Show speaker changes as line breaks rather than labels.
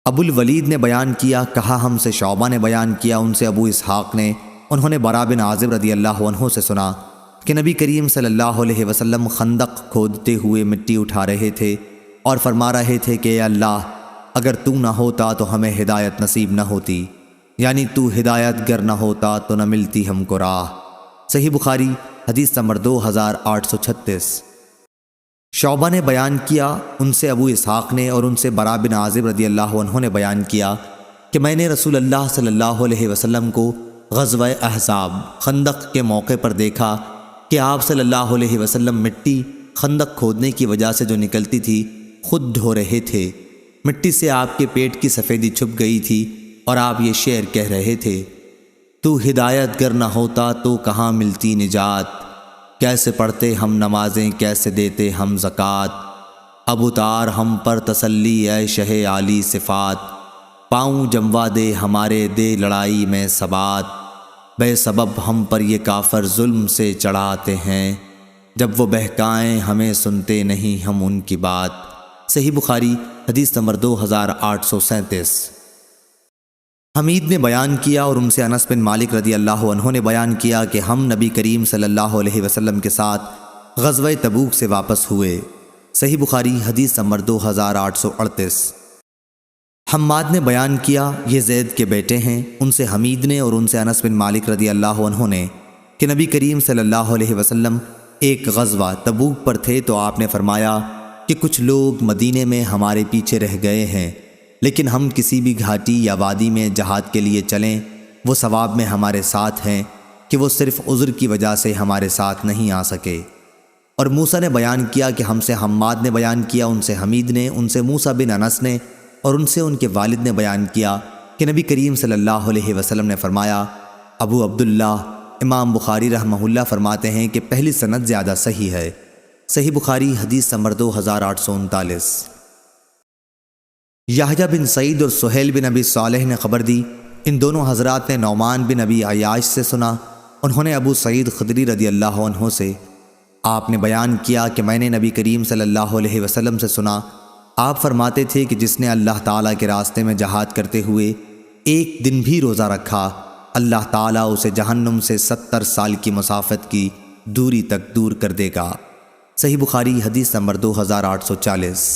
ابو الولید نے بیان کیا، کہا ہم سے شعبہ نے بیان کیا، ان سے ابو اسحاق نے، انہوں نے براء بن عازب رضی اللہ عنہ سے سنا کہ نبی کریم صلی اللہ علیہ وسلم خندق کھودتے ہوئے مٹی اٹھا رہے تھے اور فرما رہے تھے کہ اے اللہ، اگر تو نہ ہوتا تو ہمیں ہدایت نصیب نہ ہوتی، یعنی تو ہدایت گر نہ ہوتا تو نہ ملتی ہم کو راہ۔ صحیح بخاری حدیث نمبر 2836۔ شعبہ نے بیان کیا، ان سے ابو اسحاق نے اور ان سے براء بن عازب رضی اللہ عنہ نے بیان کیا کہ میں نے رسول اللہ صلی اللہ علیہ وسلم کو غزوہ احزاب خندق کے موقع پر دیکھا کہ آپ صلی اللہ علیہ وسلم مٹی خندق کھودنے کی وجہ سے جو نکلتی تھی خود دھو رہے تھے۔ مٹی سے آپ کے پیٹ کی سفیدی چھپ گئی تھی اور آپ یہ شعر کہہ رہے تھے، تو ہدایت گر نہ ہوتا تو کہاں ملتی نجات، کیسے پڑھتے ہم نمازیں کیسے دیتے ہم زکوٰۃ، اب اتار ہم پر تسلی اے شہ عالی صفات، پاؤں جموا دے ہمارے دے لڑائی میں ثبات، بے سبب ہم پر یہ کافر ظلم سے چڑھاتے ہیں، جب وہ بہکائیں ہمیں سنتے نہیں ہم ان کی بات۔ صحیح بخاری حدیث نمبر 2837۔ حمید نے بیان کیا اور ان سے انس بن مالک رضی اللہ عنہ نے بیان کیا کہ ہم نبی کریم صلی اللہ علیہ وسلم کے ساتھ غزوہ تبوک سے واپس ہوئے۔ صحیح بخاری حدیث نمبر 2838۔ حماد نے بیان کیا، یہ زید کے بیٹے ہیں، ان سے حمید نے اور ان سے انس بن مالک رضی اللہ عنہ نے کہ نبی کریم صلی اللہ علیہ وسلم ایک غزوہ تبوک پر تھے تو آپ نے فرمایا کہ کچھ لوگ مدینے میں ہمارے پیچھے رہ گئے ہیں، لیکن ہم کسی بھی گھاٹی یا وادی میں جہاد کے لیے چلیں وہ ثواب میں ہمارے ساتھ ہیں کہ وہ صرف عذر کی وجہ سے ہمارے ساتھ نہیں آ سکے۔ اور موسیٰ نے بیان کیا کہ ہم سے حماد نے بیان کیا، ان سے حمید نے، ان سے موسیٰ بن انس نے اور ان سے ان کے والد نے بیان کیا کہ نبی کریم صلی اللہ علیہ وسلم نے فرمایا۔ ابو عبداللہ امام بخاری رحمہ اللہ فرماتے ہیں کہ پہلی سند زیادہ صحیح ہے۔ صحیح بخاری حدیث نمبر 2839۔ یحییٰ بن سعید اور سہیل بن ابی صالح نے خبر دی، ان دونوں حضرات نے نعمان بن ابی عیاش سے سنا، انہوں نے ابو سعید خدری رضی اللہ عنہ سے، آپ نے بیان کیا کہ میں نے نبی کریم صلی اللہ علیہ وسلم سے سنا، آپ فرماتے تھے کہ جس نے اللہ تعالیٰ کے راستے میں جہاد کرتے ہوئے ایک دن بھی روزہ رکھا، اللہ تعالیٰ اسے جہنم سے 70 سال کی مسافت کی دوری تک دور کر دے گا۔ صحیح بخاری حدیث نمبر 2840۔